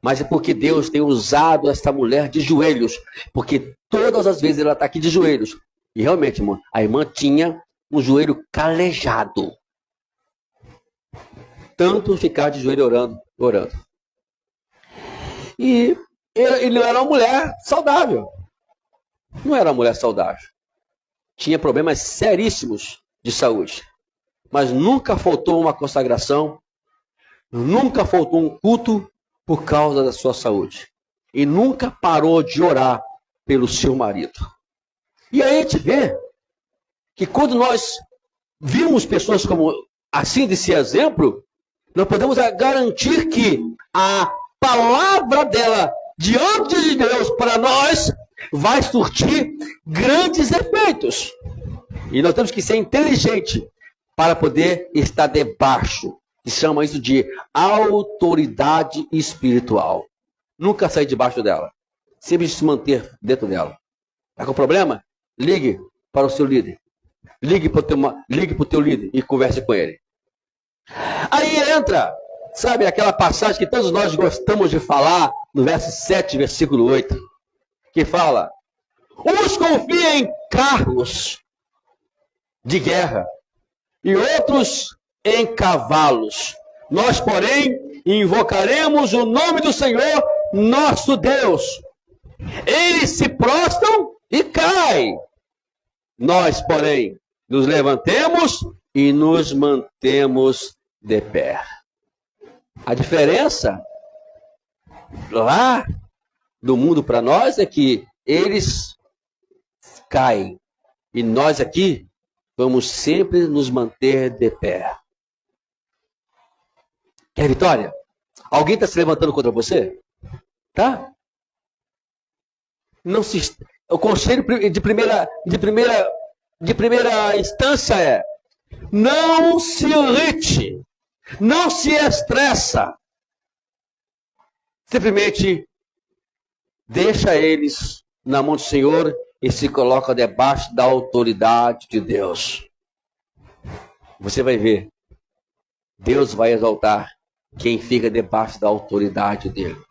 mas é porque Deus tem usado essa mulher de joelhos, porque todas as vezes ela está aqui de joelhos. E realmente, irmã, a irmã tinha um joelho calejado. Tanto ficar de joelho orando. E ele não era uma mulher saudável. Não era uma mulher saudável. Tinha problemas seríssimos de saúde. Mas nunca faltou uma consagração, nunca faltou um culto por causa da sua saúde. E nunca parou de orar pelo seu marido. E aí a gente vê que quando nós vimos pessoas como assim desse exemplo, nós podemos garantir que a palavra dela diante de Deus para nós vai surtir grandes efeitos. E nós temos que ser inteligentes para poder estar debaixo. Que chama isso de autoridade espiritual. Nunca sair debaixo dela. Sempre se manter dentro dela. Está com problema? Ligue para o seu líder. Ligue para o teu líder e converse com ele. Aí entra, sabe, aquela passagem que todos nós gostamos de falar, no verso 7, versículo 8, que fala: uns confiam em carros de guerra e outros em cavalos. Nós, porém, invocaremos o nome do Senhor, nosso Deus. Eles se prostram e caem. Nós, porém, nos levantemos e nos mantemos de pé. A diferença lá do mundo para nós é que eles caem e nós aqui vamos sempre nos manter de pé. Quer vitória? Alguém está se levantando contra você? Tá? Não se. O conselho de primeira instância é: não se irrite, não se estressa. Simplesmente deixa eles na mão do Senhor e se coloca debaixo da autoridade de Deus. Você vai ver, Deus vai exaltar quem fica debaixo da autoridade dele.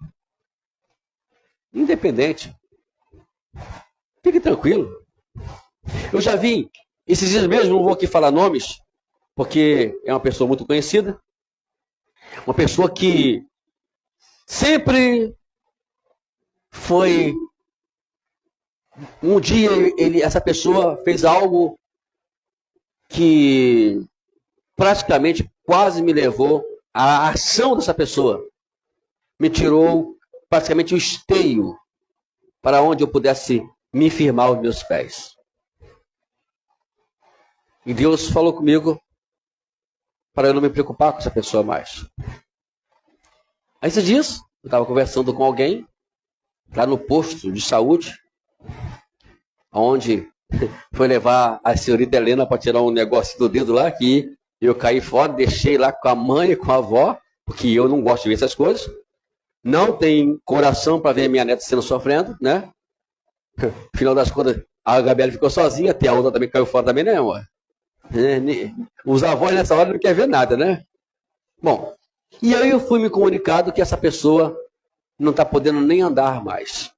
Independente. Fique tranquilo. Eu já vi, esses dias mesmo, não vou aqui falar nomes, porque é uma pessoa muito conhecida, uma pessoa que sempre foi. Um dia essa pessoa fez algo que praticamente quase me levou. A ação dessa pessoa me tirou praticamente o esteio para onde eu pudesse me firmar os meus pés. E Deus falou comigo para eu não me preocupar com essa pessoa mais. Aí esses dias, eu estava conversando com alguém lá no posto de saúde, onde foi levar a senhorita Helena para tirar um negócio do dedo lá, que eu caí fora, deixei lá com a mãe e com a avó, porque eu não gosto de ver essas coisas. Não tem coração para ver a minha neta sendo sofrendo, né? No final das contas, a Gabriela ficou sozinha, até a outra também caiu fora também, né, amor? Os avós nessa hora não querem ver nada, né? Bom, e aí eu fui me comunicado que essa pessoa não está podendo nem andar mais.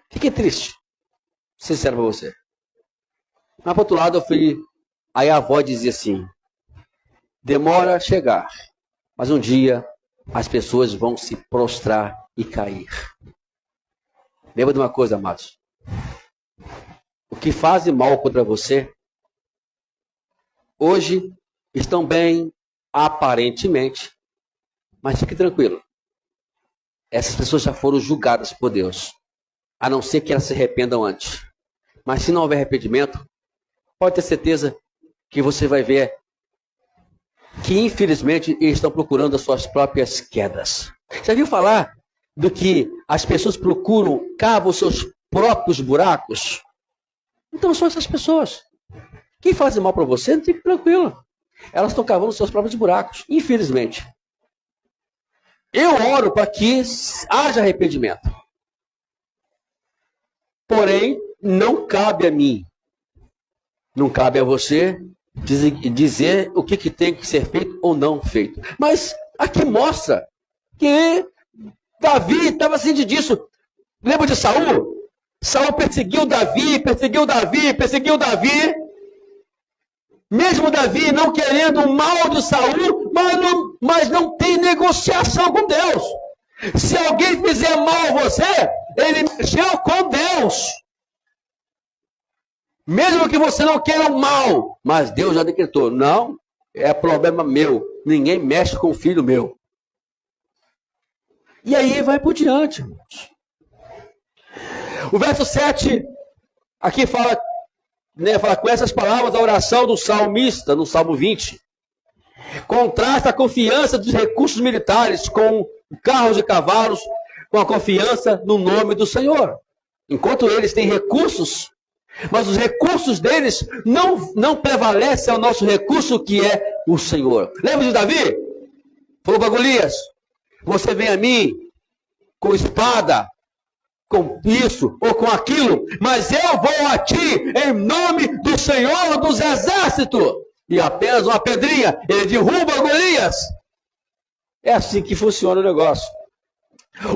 Fiquei triste, sincero para você. Mas por outro lado eu fui. Aí a avó dizia assim: demora a chegar, mas um dia as pessoas vão se prostrar e cair. Lembra de uma coisa, amados? O que fazem mal contra você, hoje estão bem, aparentemente, mas fique tranquilo. Essas pessoas já foram julgadas por Deus, a não ser que elas se arrependam antes. Mas se não houver arrependimento, pode ter certeza que você vai ver que, infelizmente, eles estão procurando as suas próprias quedas. Já viu falar do que as pessoas procuram, cavam os seus próprios buracos? Então são essas pessoas. Quem faz mal para você, não fique tranquilo. Elas estão cavando os seus próprios buracos, infelizmente. Eu oro para que haja arrependimento. Porém, não cabe a mim, não cabe a você dizer o que tem que ser feito ou não feito. Mas aqui mostra que Davi estava ciente disso. Lembra de Saul? Saul perseguiu Davi. Mesmo Davi não querendo o mal de Saul, mas não tem negociação com Deus. Se alguém fizer mal a você, ele mexeu com Deus. Mesmo que você não queira o mal, mas Deus já decretou: não, é problema meu, ninguém mexe com o filho meu. E aí vai por diante, irmãos. O verso 7, aqui fala, fala com essas palavras a oração do salmista, no Salmo 20. Contrasta a confiança dos recursos militares com carros e cavalos, com a confiança no nome do Senhor. Enquanto eles têm recursos, mas os recursos deles não prevalecem ao nosso recurso, que é o Senhor. Lembra de Davi? Falou para Golias: você vem a mim com espada, com isso ou com aquilo, mas eu vou a ti em nome do Senhor dos Exércitos. E apenas uma pedrinha, ele derruba Golias. É assim que funciona o negócio.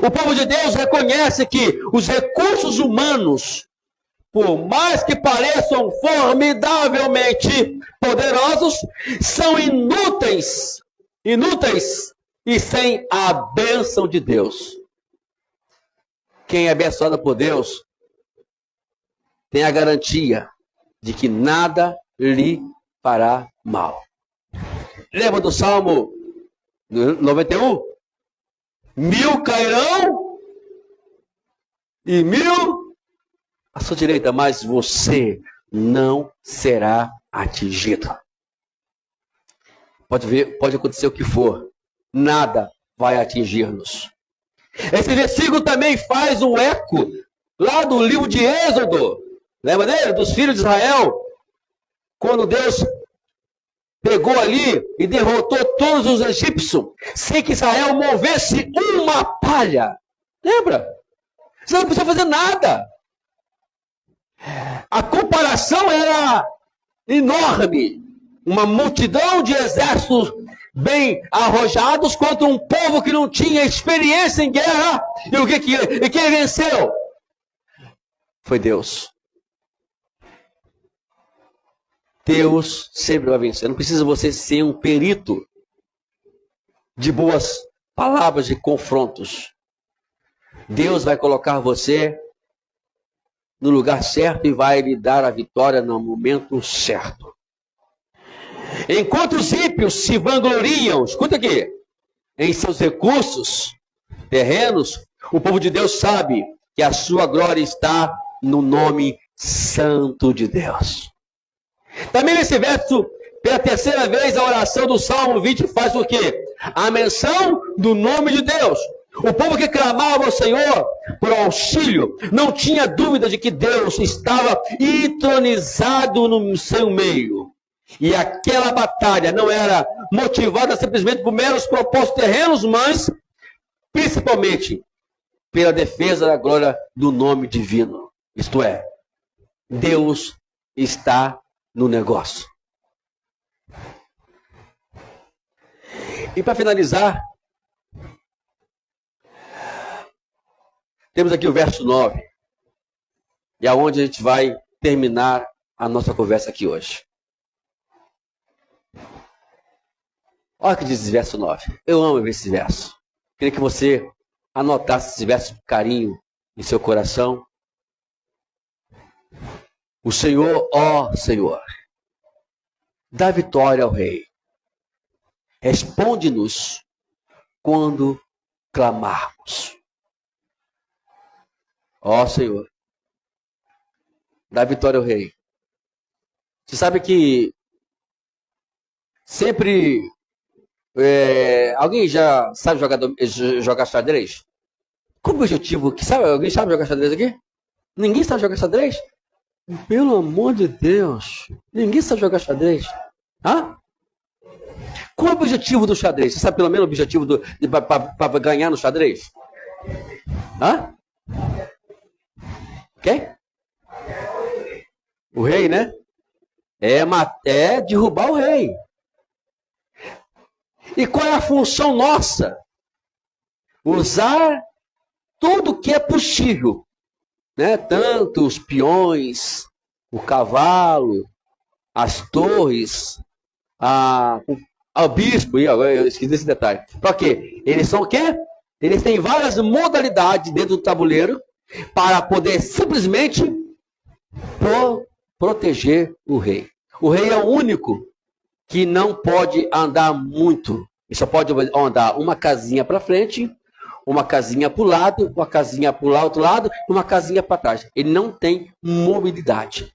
O povo de Deus reconhece que os recursos humanos, por mais que pareçam formidavelmente poderosos, são inúteis e sem a bênção de Deus. Quem é abençoado por Deus tem a garantia de que nada lhe fará mal. Lembra do Salmo 91? 1000 cairão e 1000 à sua direita, mas você não será atingido. Pode ver, pode acontecer o que for, nada vai atingir-nos. Esse versículo também faz um eco lá do livro de Êxodo. Lembra dele? Dos filhos de Israel. Quando Deus pegou ali e derrotou todos os egípcios, sem que Israel movesse uma palha. Lembra? Você não precisa fazer nada. A comparação era enorme. Uma multidão de exércitos bem arrojados contra um povo que não tinha experiência em guerra. E o que quem venceu? Foi Deus. Deus sempre vai vencer. Não precisa você ser um perito de boas palavras e confrontos. Deus vai colocar você no lugar certo e vai lhe dar a vitória no momento certo. Enquanto os ímpios se vangloriam, escuta aqui, em seus recursos terrenos, o povo de Deus sabe que a sua glória está no nome santo de Deus. Também nesse verso, pela terceira vez, a oração do Salmo 20 faz o quê? A menção do nome de Deus. O povo que clamava ao Senhor por auxílio não tinha dúvida de que Deus estava entronizado no seu meio. E aquela batalha não era motivada simplesmente por meros propósitos terrenos, mas principalmente pela defesa da glória do nome divino. Isto é, Deus está no negócio. E para finalizar, temos aqui o verso 9. E é onde a gente vai terminar a nossa conversa aqui hoje. Olha o que diz esse verso 9. Eu amo esse verso. Queria que você anotasse esse verso com carinho em seu coração. O Senhor, ó Senhor, dá vitória ao Rei. Responde-nos quando clamarmos. Ó Senhor, dá vitória ao Rei. Você sabe que sempre... alguém já sabe jogar xadrez? Qual o objetivo? Alguém sabe jogar xadrez aqui? Ninguém sabe jogar xadrez? Pelo amor de Deus. Ninguém sabe jogar xadrez. Hã? Qual é o objetivo do xadrez? Você sabe pelo menos o objetivo para ganhar no xadrez? Hã? Quem? O rei, né? É derrubar o rei. E qual é a função nossa? Usar tudo que é possível, né? Tanto os peões, o cavalo, as torres, o bispo, eu esqueci esse detalhe. Para quê? Eles são o quê? Eles têm várias modalidades dentro do tabuleiro para poder simplesmente proteger o rei. O rei é o único que não pode andar muito. Ele só pode andar uma casinha para frente, uma casinha para o lado, uma casinha para o outro lado, uma casinha para trás. Ele não tem mobilidade.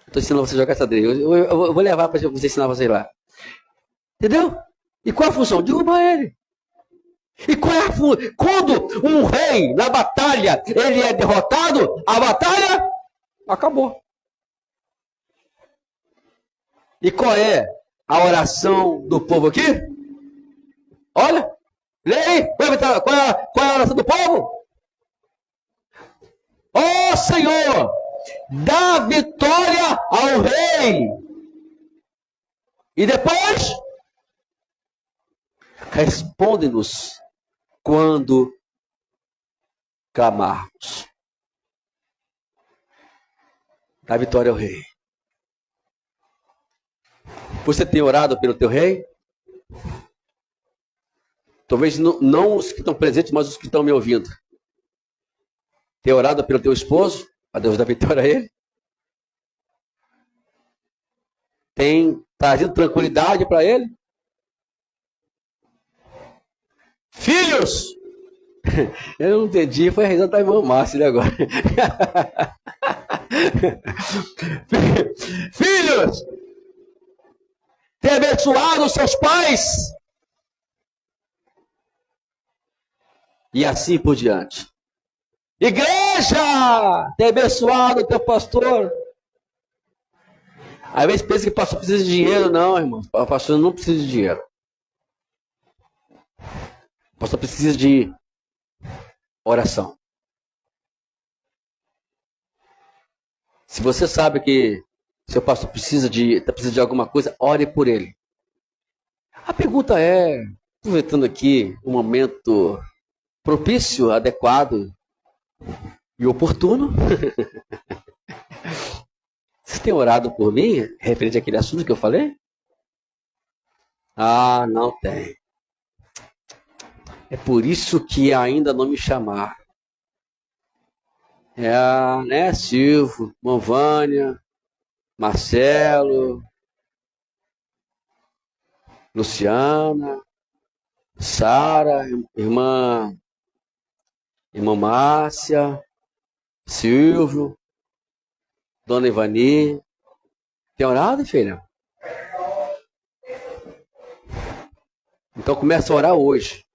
Estou ensinando você a jogar xadrez. Eu vou levar para você ensinar você lá. Entendeu? E qual a função? Derrubar ele. E qual é a função? Quando um rei, na batalha, ele é derrotado, a batalha acabou. E qual é a oração do povo aqui? Olha, lê aí. Qual é a oração do povo? Senhor, dá vitória ao rei. E depois, responde-nos quando clamarmos. Dá vitória ao rei. Você tem orado pelo teu rei? Talvez não os que estão presentes, mas os que estão me ouvindo. Tem orado pelo teu esposo? Para Deus dar vitória a ele? Tem trazido tranquilidade para ele? Filhos! Eu não entendi, foi a risada da irmã Márcia agora. Filhos! Tem abençoado os seus pais? E assim por diante. Igreja! Tem abençoado o teu pastor? Às vezes pensa que o pastor precisa de dinheiro. Não, irmão. O pastor não precisa de dinheiro. O pastor precisa de oração. Se você sabe que seu pastor precisa de alguma coisa, ore por ele. A pergunta é, aproveitando aqui um momento propício, adequado e oportuno, vocês têm orado por mim, referente àquele assunto que eu falei? Ah, não tem. É por isso que ainda não me chamaram. Né, Silvio, Vânia, Marcelo, Luciana, Sara, irmã Márcia, Silvio, Dona Ivani. Tem orado, filha? Então começa a orar hoje.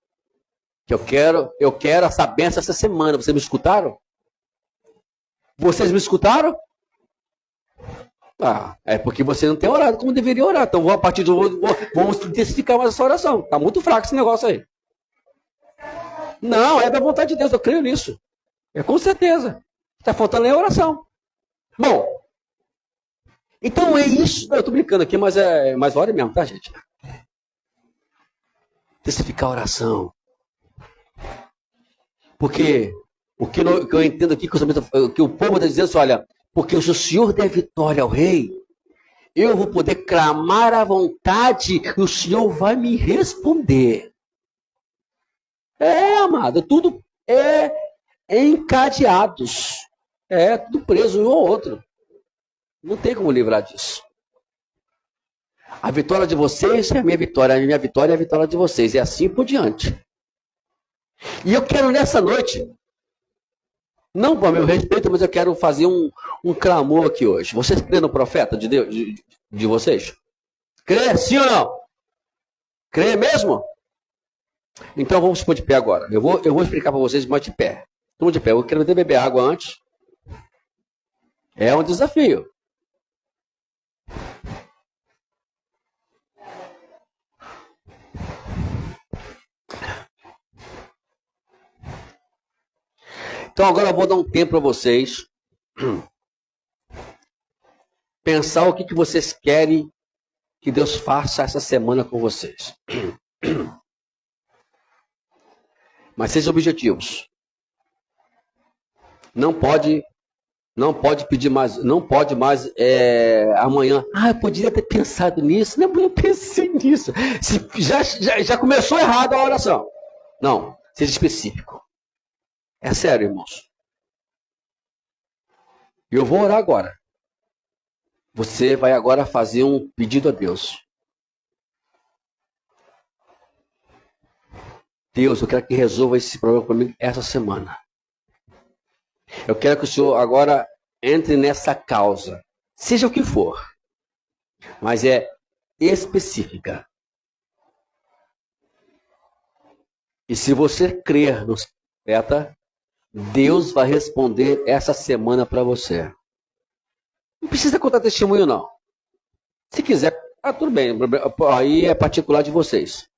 Que eu quero essa bênção essa semana. Vocês me escutaram? Vocês me escutaram? Ah, é porque você não tem orado como deveria orar. Então a partir de hoje vamos intensificar mais essa oração. Está muito fraco esse negócio aí. Não, é da vontade de Deus, eu creio nisso. É com certeza. Está faltando a oração. Bom, então é isso. Eu estou brincando aqui, mas é mais hora mesmo, tá, gente? Intensificar a oração. Porque o que eu entendo aqui, que o povo está dizendo, olha, porque se o Senhor der vitória ao rei, eu vou poder clamar à vontade e o Senhor vai me responder. Amado, tudo é encadeados. É tudo preso um ao outro. Não tem como livrar disso. A vitória de vocês é a minha vitória é a vitória de vocês. E assim por diante. E eu quero nessa noite, não para meu respeito, mas eu quero fazer um clamor aqui hoje. Vocês crêem no profeta de Deus, de vocês? Crê, sim ou não? Crê mesmo? Então vamos pôr de pé agora. Eu vou explicar para vocês, mas de pé. Vamos de pé. Eu quero beber água antes. É um desafio. Então agora eu vou dar um tempo para vocês pensar o que vocês querem que Deus faça essa semana com vocês. Mas sejam objetivos. Não pode pedir mais, não pode mais amanhã. Eu poderia ter pensado nisso. Não, eu pensei nisso. Já começou errado a oração. Não, seja específico. É sério, irmãos. Eu vou orar agora. Você vai agora fazer um pedido a Deus. Deus, eu quero que resolva esse problema para mim essa semana. Eu quero que o Senhor agora entre nessa causa. Seja o que for. Mas é específica. E se você crer no profeta, Deus vai responder essa semana para você. Não precisa contar testemunho, não. Se quiser, tudo bem. Aí é particular de vocês.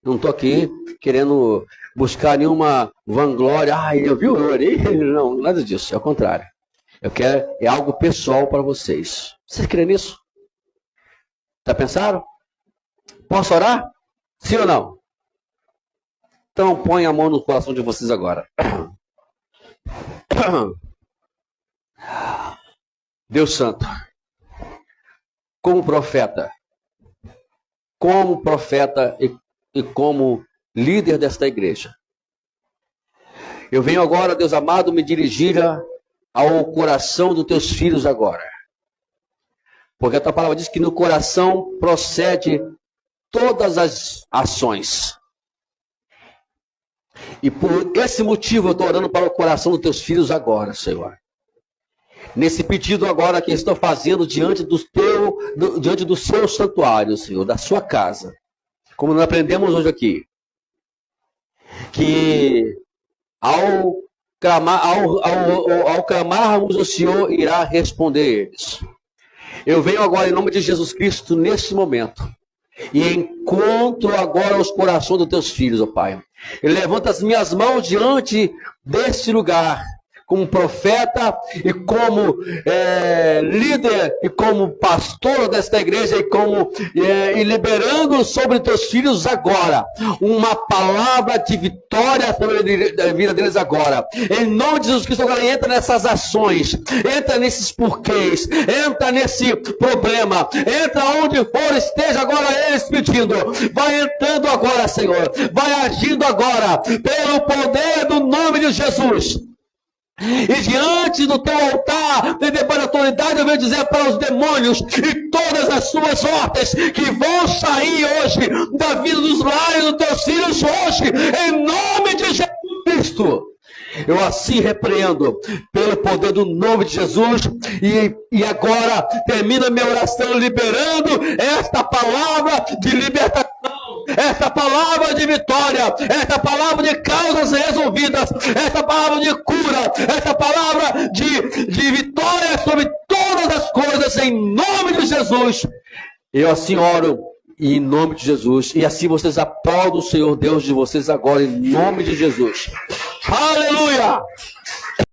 Não estou aqui querendo buscar nenhuma vanglória. Eu orei. Não, nada disso. É o contrário. Eu quero, é algo pessoal para vocês. Vocês creem nisso? Já pensaram? Posso orar? Sim ou não? Então põe a mão no coração de vocês agora. Deus Santo, como profeta e como líder desta igreja, eu venho agora, Deus amado, me dirigir ao coração dos teus filhos agora. Porque a tua palavra diz que no coração procede todas as ações. E por esse motivo eu estou orando para o coração dos teus filhos agora, Senhor. Nesse pedido agora que estou fazendo diante do seu santuário, Senhor, da sua casa. Como nós aprendemos hoje aqui. Que ao clamarmos, o Senhor irá responder eles. Eu venho agora em nome de Jesus Cristo nesse momento. E encontro agora os corações dos teus filhos, ó Pai. Eu levanto as minhas mãos diante deste lugar, como profeta e como líder e como pastor desta igreja e liberando sobre teus filhos agora uma palavra de vitória sobre a vida deles agora. Em nome de Jesus Cristo, agora entra nessas ações, entra nesses porquês, entra nesse problema, entra onde for, esteja agora eles pedindo. Vai entrando agora, Senhor, vai agindo agora, pelo poder do nome de Jesus. E diante do teu altar, debaixo da autoridade, eu venho dizer para os demônios e todas as suas ordens que vão sair hoje da vida dos lares dos teus filhos hoje, em nome de Jesus Cristo. Eu assim repreendo pelo poder do nome de Jesus e agora termina minha oração liberando esta palavra de libertação, esta palavra de vitória, esta palavra de causas resolvidas, esta palavra de cura, esta palavra de vitória sobre todas as coisas, em nome de Jesus. Eu assim oro em nome de Jesus, e assim vocês aplaudam o Senhor Deus de vocês agora, em nome de Jesus. Aleluia!